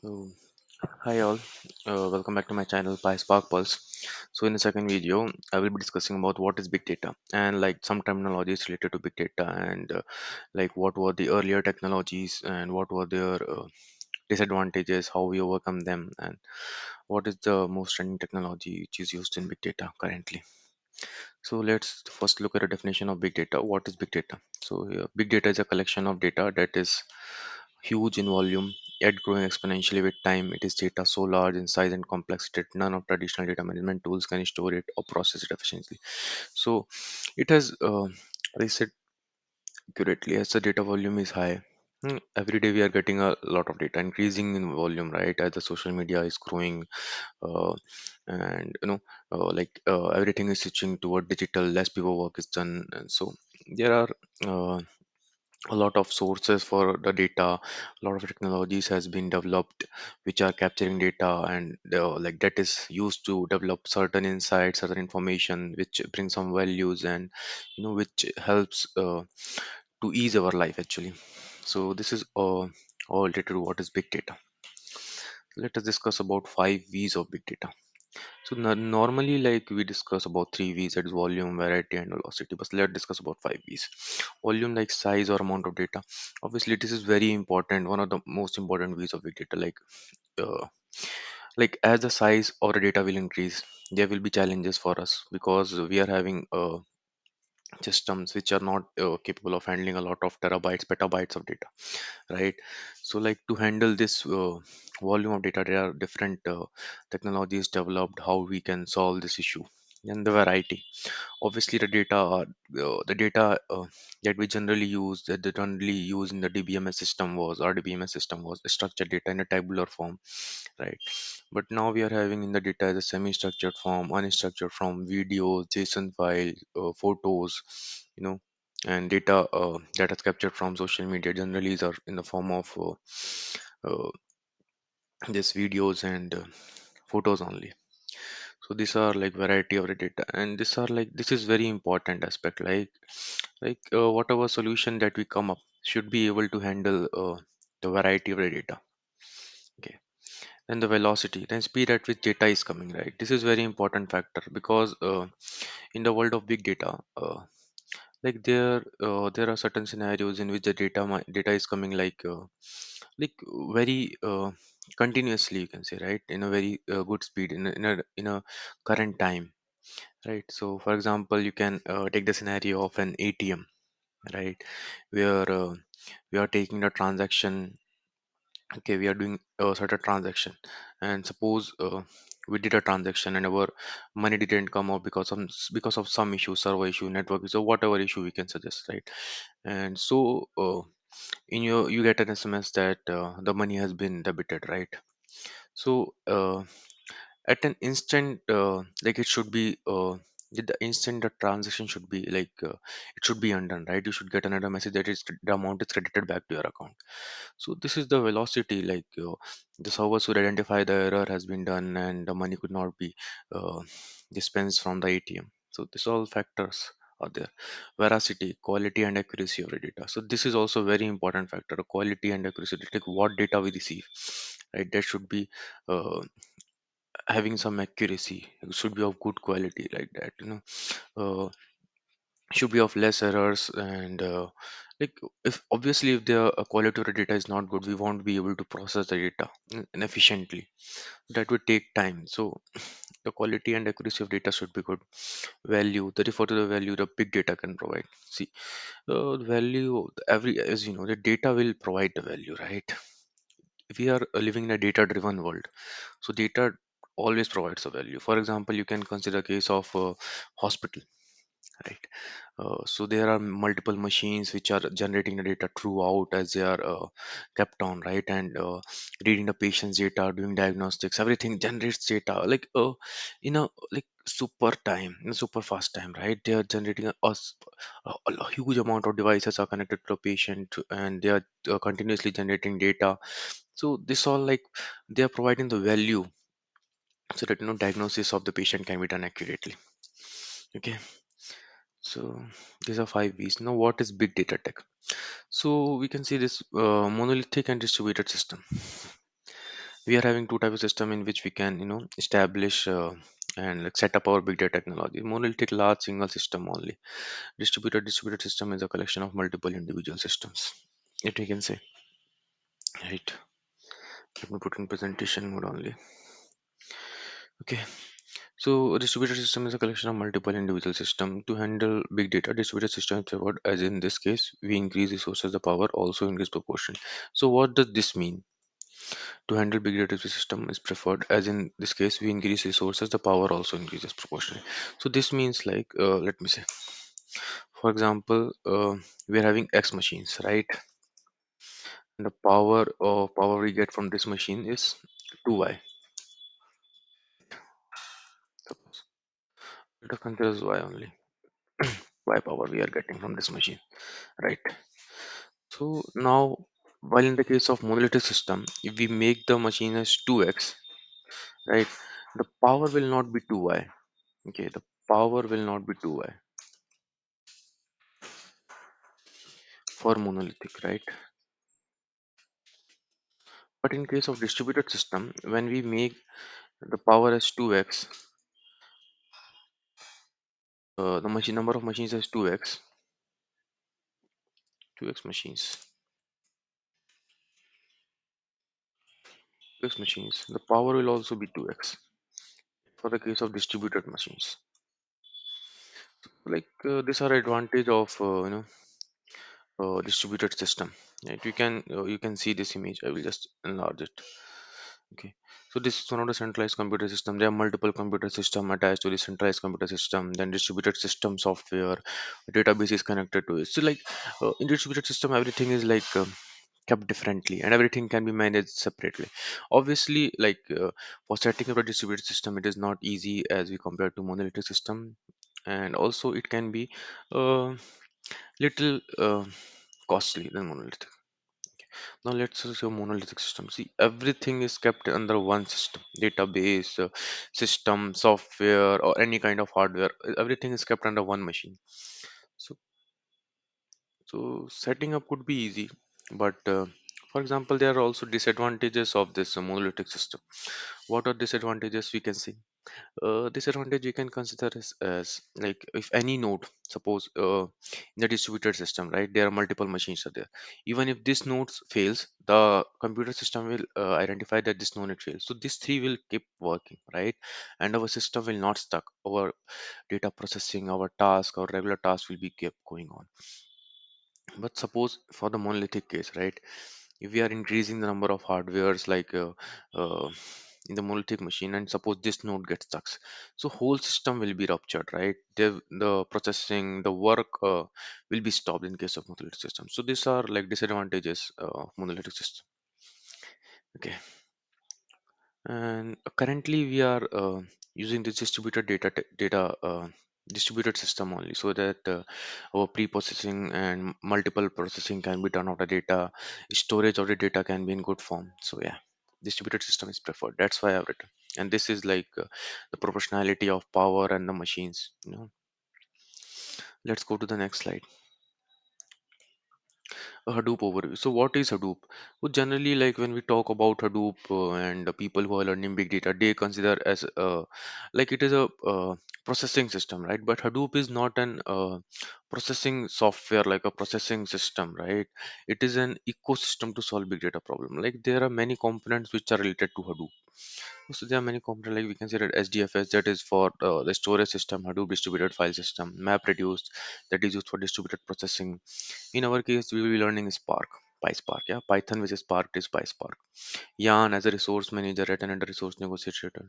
So, hi all, welcome back to my channel pysparkpulse. So in the second video, I will be discussing about what is big data and like some terminologies related to big data and like what were the earlier technologies and what were their disadvantages, how we overcome them, and what is the most trending technology which is used in big data currently. So let's first look at a definition of big data. What is big data? So big data is a collection of data that is huge in volume, yet growing exponentially with time. It is data so large in size and complexity that none of traditional data management tools can store it or process it efficiently. So it has, as I said accurately, as the data volume is high. Every day we are getting a lot of data increasing in volume, right? As the social media is growing, uh, and everything is switching toward digital, less people work is done, and so there are uh, a lot of sources for the data. A lot of technologies has been developed which are capturing data, and like that is used to develop certain insights, certain information which brings some values, and which helps to ease our life actually. So this is all related to what is big data. Let us discuss about 5 V's of big data. So normally, like we discuss about 3 V's, that is volume, variety, and velocity. But let's discuss about 5 V's. Volume, like size or amount of data. Obviously, this is very important. One of the most important V's of big data. Uh, like as the size of the data will increase, there will be challenges for us because we are having systems which are not capable of handling a lot of terabytes, petabytes of data, right? So like to handle this volume of data, there are different technologies developed how we can solve this issue. And the variety, obviously the data that we generally use, that they generally use in the dbms system was or dbms system was structured data in a tabular form, right? But now we are having in the data as a semi-structured form, unstructured form, videos, json file, photos, you know and data captured from social media generally are in the form of this videos and photos only. So these are like variety of the data, and these are like this is very important aspect, whatever solution that we come up should be able to handle the variety of the data. Okay. Then the velocity, then speed at which data is coming, right? This is very important factor because in the world of big data, there are certain scenarios in which the data is coming like very continuously, you can say, right, in a very good speed in a current time, right? So for example, you can take the scenario of an atm, right, where we are taking the transaction. Okay, we are doing a certain transaction, and suppose we did a transaction and our money didn't come out because of some issue, server issue, network issue, whatever issue we can suggest, right? And so in your you get an sms that the money has been debited, right? So at an instant, like it should be the instant the transaction should be it should be undone, right? You should get another message that is the amount is credited back to your account. So this is the velocity, the server should identify the error has been done and the money could not be uh, dispensed from the atm. So this all factors are there. Veracity, quality and accuracy of the data. So this is also very important factor, quality and accuracy, like what data we receive, right? That should be uh, having some accuracy. It should be of good quality, like that, uh, should be of less errors, and like if obviously if the quality of the data is not good, we won't be able to process the data efficiently. That would take time. So the quality and accuracy of data should be good. Value, that refer to the value the big data can provide. See, value, every, as you know, the data will provide the value, right? We are living in a data driven world, so data always provides a value. For example, you can consider a case of a hospital, right? So there are multiple machines which are generating the data throughout as they are kept on, right? And reading the patient's data, doing diagnostics, everything generates data in a like super time, in a super fast time, right? They are generating a huge amount of devices are connected to the patient, and they are continuously generating data. So this all like they are providing the value so that diagnosis of the patient can be done accurately. Okay. So these are 5 V's. Now, what is big data tech? So we can see this monolithic and distributed system. We are having two types of system in which we can establish and like set up our big data technology. Monolithic large single system only. Distributed system is a collection of multiple individual systems, if we can say, right? Let me put in presentation mode only. Okay. So a distributed system is a collection of multiple individual system. To handle big data, distributed system is preferred, as in this case we increase resources, the power also increase proportion. So what does this mean? To handle big data system is preferred, as in this case we increase resources, the power also increases proportionally. So this means like, let me say, for example, we are having x machines, right? And the power we get from this machine is 2y. Suppose let us consider as y only. Y power we are getting from this machine, right? So now, while in the case of monolithic system, if we make the machine as 2x, right, the power will not be 2y. Okay, the power will not be 2y for monolithic, right? But in case of distributed system, when we make the power as 2x, the machine number of machines as 2x machines, 2x machines, the power will also be 2x for the case of distributed machines. Like these are advantage of distributed system. Right? You can see this image. I will just enlarge it. Okay, so this is one of the centralized computer system. There are multiple computer system attached to the centralized computer system. Then distributed system software, database is connected to it. So like in distributed system, everything is like kept differently, and everything can be managed separately. Obviously, like for setting up a distributed system, it is not easy as we compare to monolithic system, and also it can be little costly than monolithic. Now let's see a monolithic system. See, everything is kept under one system, database, system, software, or any kind of hardware. Everything is kept under one machine. So, so setting up could be easy, but for example, there are also disadvantages of this monolithic system. What are disadvantages we can see? Disadvantage we can consider as like if any node, suppose in the distributed system, right, there are multiple machines are there. Even if this node fails, the computer system will identify that this node fails, so these three will keep working, right? And our system will not stuck. Our data processing, our task, our regular task will be kept going on. But suppose for the monolithic case, right, if we are increasing the number of hardwares like uh, in the monolithic machine, and suppose this node gets stuck, so whole system will be ruptured, right? The processing, the work will be stopped in case of monolithic system. So these are like disadvantages of monolithic system. Okay. And currently we are using this distributed data distributed system only, so that our pre-processing and multiple processing can be done of the data, storage of the data can be in good form. So yeah, distributed system is preferred. That's why I've written. And this is like the proportionality of power and the machines. Let's go to the next slide. A Hadoop overview. So what is Hadoop? Well, generally, like when we talk about Hadoop and the people who are learning big data, they consider as like it is a processing system, right? But Hadoop is not an processing software like a processing system, right? It is an ecosystem to solve big data problem. Like there are many components which are related to Hadoop. So there are many components, like we can say that SDFS, that is for the storage system, Hadoop distributed file system, MapReduce, that is used for distributed processing. In our case, we will be learning Spark, PySpark, yeah, Python, which is Spark is PySpark. Yarn as a resource manager, written under resource negotiator.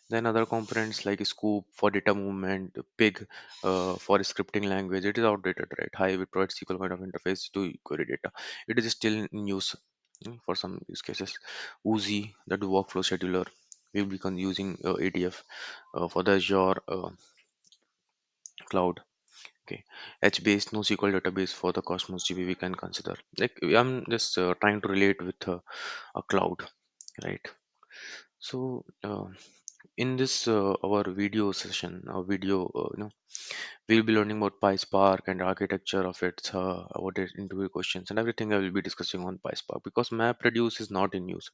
Then other components like Scoop for data movement, Pig for scripting language. It is outdated, right? Hive, it provides SQL kind of interface to query data. It is still in use for some use cases. Uzi, that workflow scheduler. We'll be using ADF for the Azure cloud. Okay, H-based NoSQL database for the Cosmos DB we can consider. Like I'm just trying to relate with a cloud, right? So in this our video session, our video, we'll be learning about PySpark and architecture of it, about it interview questions and everything. I will be discussing on PySpark because MapReduce is not in use,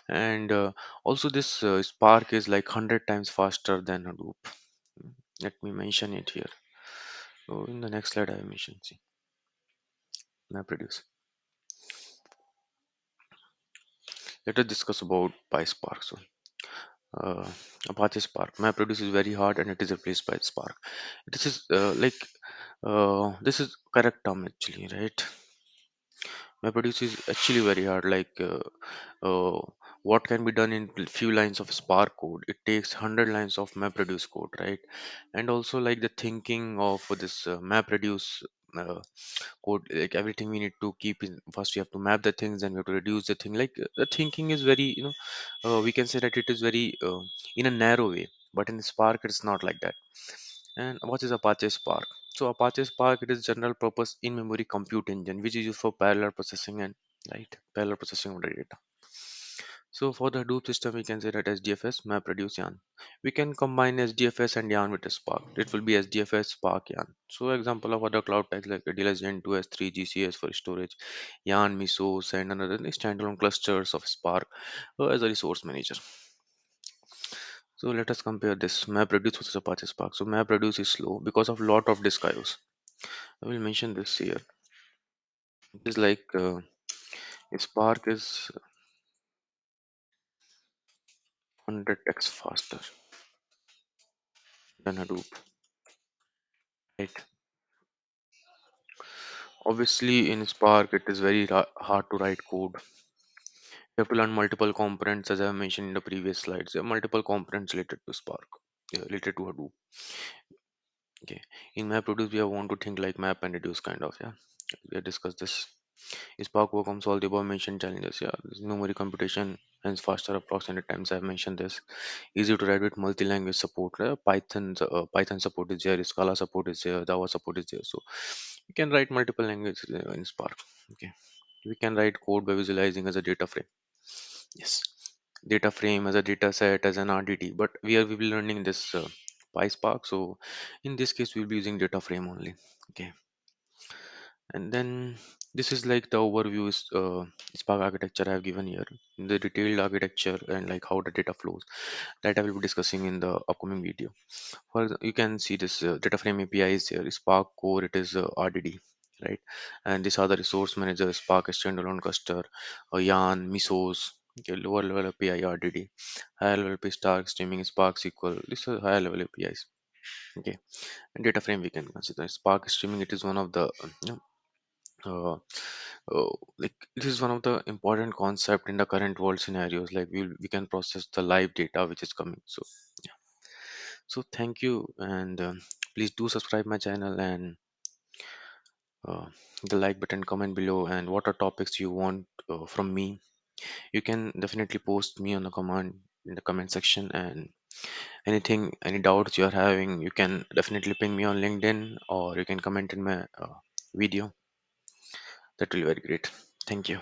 and also this Spark is like 100 times faster than Hadoop. Let me mention it here. So in the next slide, I will mention. See, MapReduce. Let us discuss about PySpark. So, uh, Apache Spark. MapReduce is very hard and it is replaced by Spark. This is this is correct term actually, right? MapReduce is actually very hard. Uh, what can be done in few lines of Spark code, it takes 100 lines of MapReduce code, right? And also like the thinking of this MapReduce uh, code, like everything we need to keep in. First, we have to map the things, then we have to reduce the thing. The thinking is very, we can say that it is very in a narrow way, but in Spark, it's not like that. And what is Apache Spark? So Apache Spark, it is general purpose in-memory compute engine, which is used for parallel processing and parallel processing of the data. So for the Hadoop system, we can say that SDFS, MapReduce, Yarn. We can combine SDFS and Yarn with a Spark. It will be SDFS, Spark, Yarn. So example of other cloud types like AWS Gen2, S3, GCS for storage, Yarn, Mesos, and another standalone clusters of Spark as a resource manager. So let us compare this MapReduce versus Apache Spark. So MapReduce is slow because of lot of disk IOs. I will mention this here. It is like Spark is 100x faster than Hadoop. Right. Obviously, in Spark, it is very hard to write code. You have to learn multiple components, as I mentioned in the previous slides. There are multiple components related to Spark, related to Hadoop. Okay. In MapReduce, we want to think like map and reduce kind of. Yeah. We have discussed this. Spark overcomes all the above mentioned challenges. Yeah. There's memory computation and faster approximate times. I've mentioned this. Easy to write with multi-language support. Python support is there. Scala support is there. Java support is there. So you can write multiple languages in Spark. Okay. We can write code by visualizing as a data frame. Yes, data frame as a data set as an RDT. But we will be learning this PySpark. So in this case, we'll be using data frame only. Okay, and then this is like the overview is Spark architecture I have given here. The detailed architecture and like how the data flows that I will be discussing in the upcoming video. You can see this data frame API is there. Spark core, it is RDD, right? And these are the resource manager, Spark standalone cluster, Yarn, Mesos, okay, lower level API RDD, higher level API Spark streaming, Spark SQL. These are higher level APIs. Okay, and data frame we can consider Spark streaming. It is one of the uh, like it is one of the important concept in the current world scenarios. Like we can process the live data which is coming. So so thank you, and please do subscribe my channel and uh, the like button, comment below, and what are topics you want from me. You can definitely post me on the comment in the comment section, and anything, any doubts you are having, you can definitely ping me on LinkedIn or you can comment in my video. That will be very great. Thank you.